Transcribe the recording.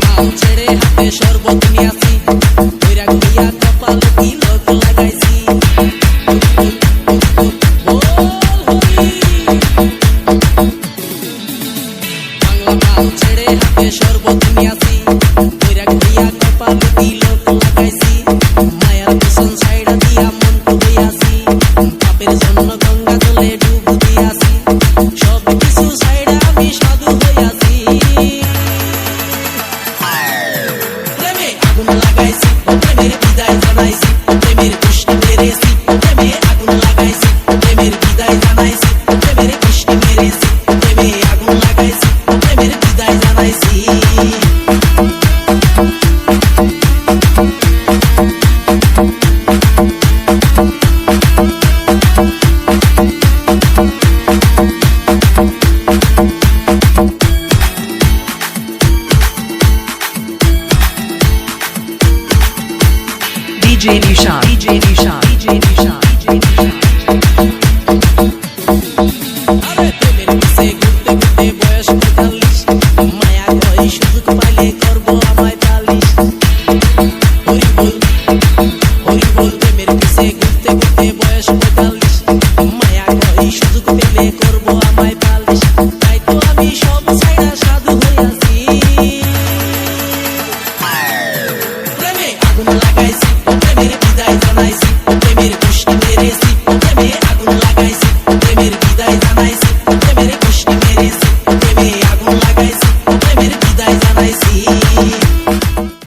ভাল ছেড়ে হাতে শরবত নিয়াছি বৈরাগ হইয়া কপালে তিলক লাগাইছি বাংলা ভাল ছেড়ে হাতে শরবত নিয়াছি বৈরাগ হইয়া কপালে তিলক লাগাইছি মায়ার পিছন ছাইড়া দিয়া মন হইয়াছি পাপের জন্য গঙ্গা জলে ডুব দিয়াছি সব কিছু ছাইড়া আমি সাধু হইয়াছি প্রেমে আগুন লাগাইছি প্রেমের বিদায় জানাইছি প্রেমের পুষ্টি মেরেছি প্রেমে আগুন লাগাইছি প্রেমের বিদায় জানাইছি প্রেমের পুষ্টি মেরেছি প্রেমে আগুন লাগাইছি প্রেমের বিদায় জানাইছি DJ Nisha, DJ Nisha, DJ Nisha, DJ Nisha. আরে প্রেমের পিছে ঘুরতে ঘুরতে বয়স ৪৫ মায়া কই সুযোগ পাইলে করব আমায় পালিশ হরি বল প্রেমের পিছে ঘুরতে ঘুরতে বয়স ৪৫ মায়া কই সুযোগ পেলে করব আমায় পালিশ তাই তো আমি সব ছাইড়া সাধু হইয়াছি প্রেমে আগুন লাগাইছি প্রেমের বিদায় জানাইছি প্রেমের পুষ্টি মেরেছি প্রেমে আগুন লাগাইছি প্রেমের বিদায় জানাইছি প্রেমের পুষ্টি মেরেছি প্রেমে আগুন লাগাইছি প্রেমের বিদায় জানাইছি